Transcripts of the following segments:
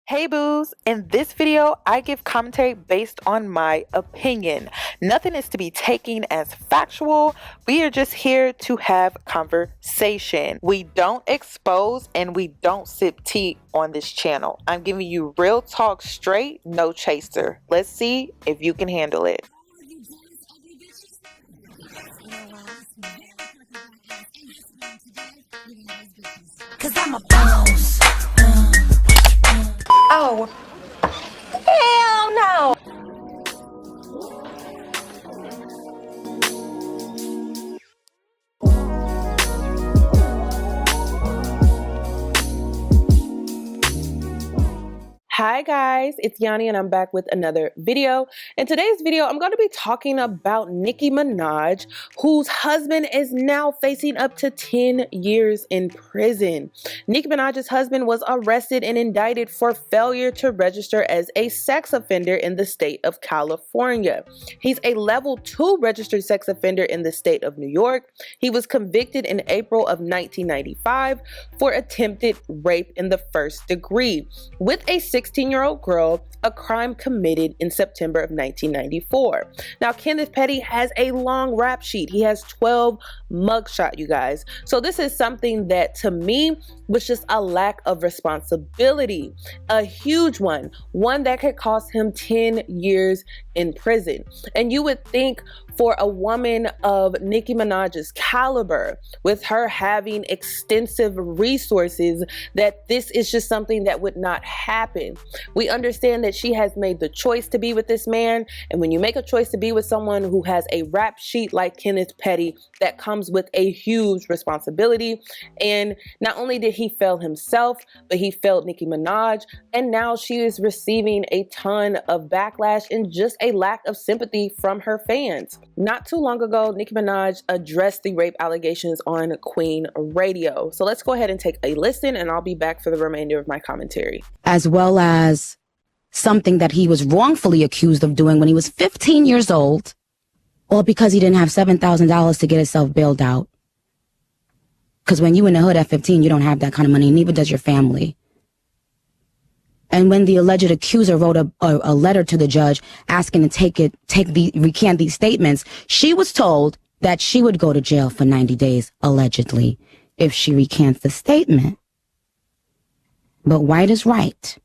Hey boos, in this video I give commentary based on my opinion. Nothing is to be taken as factual. We are just here to have conversation. We don't expose and we don't sip tea on this channel. I'm giving you real talk straight, no chaser. Let's see if you can handle it. Cause I'm a boss. Oh, hell no. Hi guys, it's Yoni and I'm back with another video. In today's video, I'm going to be talking about Nicki Minaj, whose husband is now facing up to 10 years in prison. Nicki Minaj's husband was arrested and indicted for failure to register as a sex offender in the state of California. He's a level 2 registered sex offender in the state of New York. He was convicted in April of 1995 for attempted rape in the first degree with a 16-year-old girl, a crime committed in September of 1994. Now, Kenneth Petty has a long rap sheet. He has 12 mugshot, you guys. So this is something that to me was just a lack of responsibility, a huge one that could cost him 10 years in prison. And you would think for a woman of Nicki Minaj's caliber, with her having extensive resources, that this is just something that would not happen. We understand that she has made the choice to be with this man, and when you make a choice to be with someone who has a rap sheet like Kenneth Petty, that comes with a huge responsibility. And not only did he fail himself, but he failed Nicki Minaj, and now she is receiving a ton of backlash and just a lack of sympathy from her fans. Not too long ago, Nicki Minaj addressed the rape allegations on Queen Radio. So let's go ahead and take a listen, and I'll be back for the remainder of my commentary. As well as something that he was wrongfully accused of doing when he was 15 years old, all because he didn't have $7,000 to get himself bailed out. Because when you in the hood at 15, you don't have that kind of money, neither does your family. And when the alleged accuser wrote a letter to the judge asking to recant these statements, she was told that she would go to jail for 90 days, allegedly, if she recants the statement. But right is right.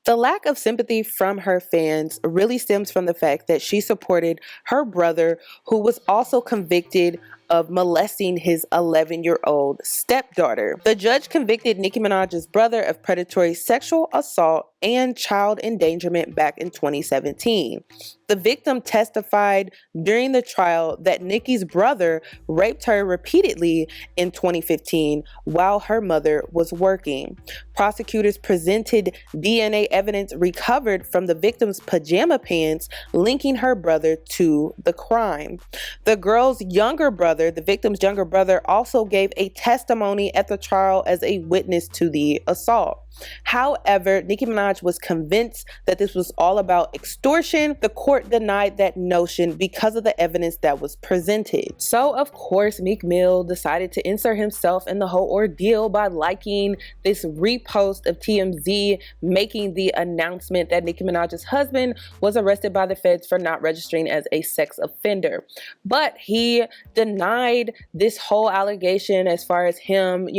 The lack of sympathy from her fans really stems from the fact that she supported her brother, who was also convicted of molesting his 11-year-old stepdaughter. The judge convicted Nicki Minaj's brother of predatory sexual assault and child endangerment back in 2017. The victim testified during the trial that Nicki's brother raped her repeatedly in 2015 while her mother was working. Prosecutors presented DNA evidence recovered from the victim's pajama pants linking her brother to the crime. The girl's younger brother, the victim's younger brother, also gave a testimony at the trial as a witness to the assault. However, Nicki Minaj was convinced that this was all about extortion. The court denied that notion because of the evidence that was presented. So, of course, Meek Mill decided to insert himself in the whole ordeal by liking this repost of TMZ making the announcement that Nicki Minaj's husband was arrested by the feds for not registering as a sex offender. But he denied this whole allegation as far as him,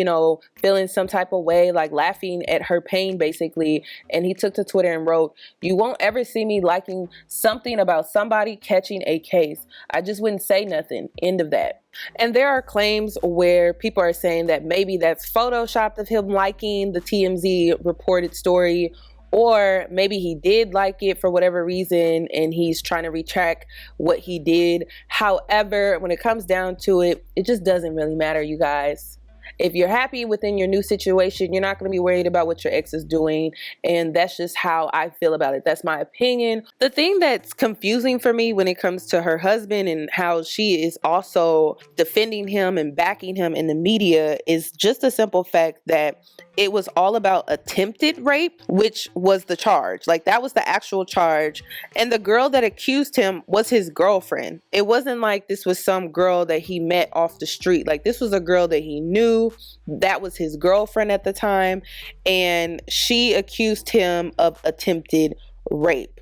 feeling some type of way, like laughing at her pain basically. And he took to Twitter and wrote, "You won't ever see me liking something about somebody catching a case. I just wouldn't say nothing." End of that. And there are claims where people are saying that maybe that's photoshopped of him liking the TMZ reported story, or maybe he did like it for whatever reason and he's trying to retract what he did. However, when it comes down to it, it just doesn't really matter, you guys. If you're happy within your new situation, you're not going to be worried about what your ex is doing. And that's just how I feel about it. That's my opinion. The thing that's confusing for me when it comes to her husband and how she is also defending him and backing him in the media is just a simple fact that it was all about attempted rape, which was the charge. Like, that was the actual charge. And the girl that accused him was his girlfriend. It wasn't like this was some girl that he met off the street. Like, this was a girl that he knew. to. That was his girlfriend at the time, and she accused him of attempted rape.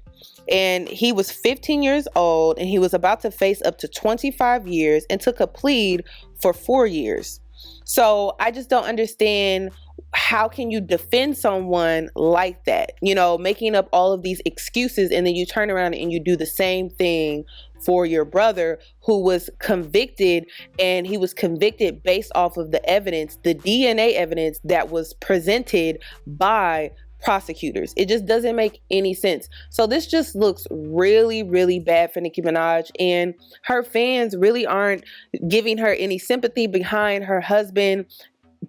And he was 15 years old, and he was about to face up to 25 years and took a plea for 4 years. So I just don't understand, how can you defend someone like that? You know, making up all of these excuses, and then you turn around and you do the same thing for your brother, who was convicted, and he was convicted based off of the evidence, the DNA evidence that was presented by prosecutors. It just doesn't make any sense. So this just looks really, really bad for Nicki Minaj, and her fans really aren't giving her any sympathy behind her husband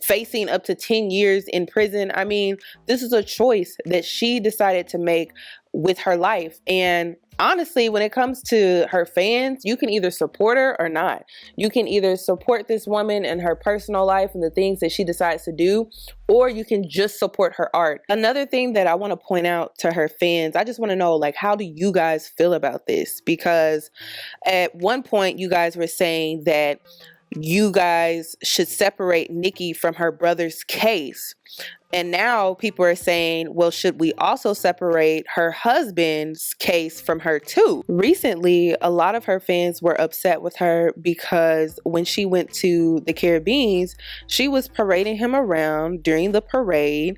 facing up to 10 years in prison. I mean, this is a choice that she decided to make with her life. And honestly, when it comes to her fans, you can either support her or not. You can either support this woman and her personal life and the things that she decides to do, or you can just support her art. Another thing that I want to point out to her fans, I just want to know, like, how do you guys feel about this? Because at one point you guys were saying that you guys should separate Nicki from her brother's case. And now people are saying, well, should we also separate her husband's case from her too? Recently, a lot of her fans were upset with her because when she went to the Caribbean, she was parading him around during the parade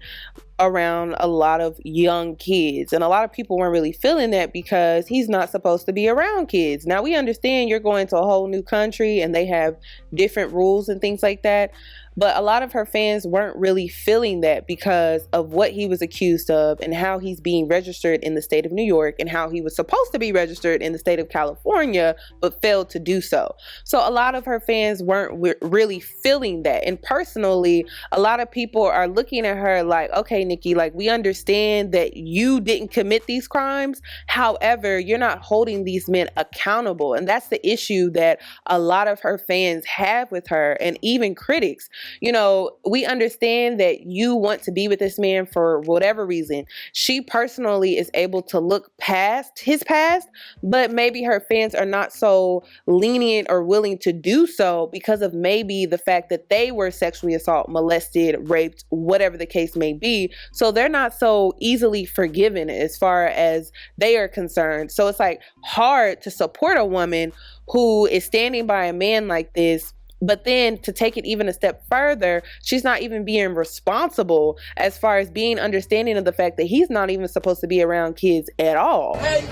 around a lot of young kids, and a lot of people weren't really feeling that because he's not supposed to be around kids. Now, we understand you're going to a whole new country and they have different rules and things like that, but a lot of her fans weren't really feeling that because of what he was accused of and how he's being registered in the state of New York and how he was supposed to be registered in the state of California but failed to do so. So a lot of her fans weren't really feeling that. And personally, a lot of people are looking at her like, okay, Nicki, like, we understand that you didn't commit these crimes. However, you're not holding these men accountable. And that's the issue that a lot of her fans have with her, and even critics. You know, we understand that you want to be with this man for whatever reason. She personally is able to look past his past, but maybe her fans are not so lenient or willing to do so because of maybe the fact that they were sexually assaulted, molested, raped, whatever the case may be. So they're not so easily forgiven as far as they are concerned. So it's like hard to support a woman who is standing by a man like this. But then to take it even a step further, she's not even being responsible as far as being understanding of the fact that he's not even supposed to be around kids at all. Hey,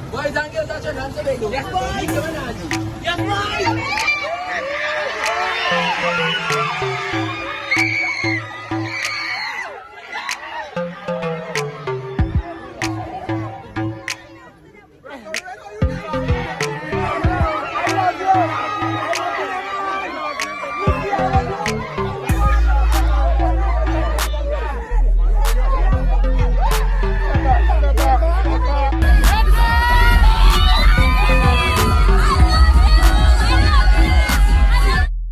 boys and girls, that's your hands to make. Yes, boy. Yes, boy.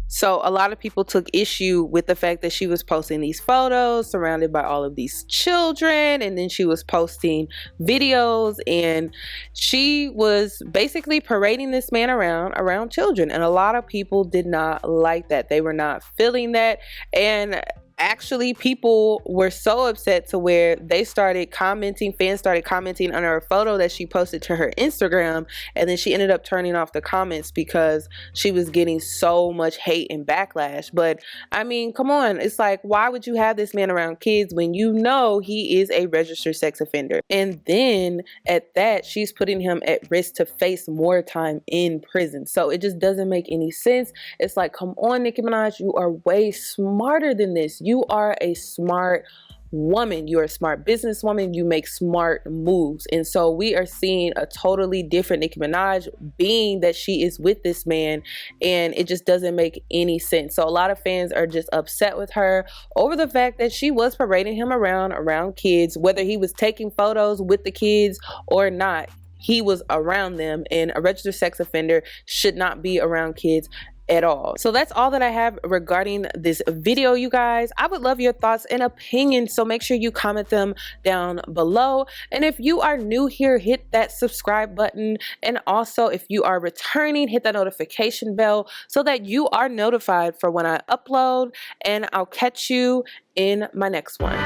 So a lot of people took issue with the fact that she was posting these photos surrounded by all of these children, and then she was posting videos, and she was basically parading this man around children. And a lot of people did not like that. They were not feeling that. And actually, people were so upset to where they started commenting, fans started commenting on her photo that she posted to her Instagram, and then she ended up turning off the comments because she was getting so much hate and backlash. But I mean, come on, it's like, why would you have this man around kids when you know he is a registered sex offender? And then at that, she's putting him at risk to face more time in prison. So it just doesn't make any sense. It's like, come on, Nicki Minaj, you are way smarter than this. You are a smart woman. You're a smart businesswoman. You make smart moves. And so we are seeing a totally different Nicki Minaj, being that she is with this man, and it just doesn't make any sense. So a lot of fans are just upset with her over the fact that she was parading him around kids, whether he was taking photos with the kids or not. He was around them, and a registered sex offender should not be around kids at all. So that's all that I have regarding this video, you guys. I would love your thoughts and opinions, so make sure you comment them down below. And if you are new here, hit that subscribe button, and also if you are returning, hit that notification bell so that you are notified for when I upload. And I'll catch you in my next one.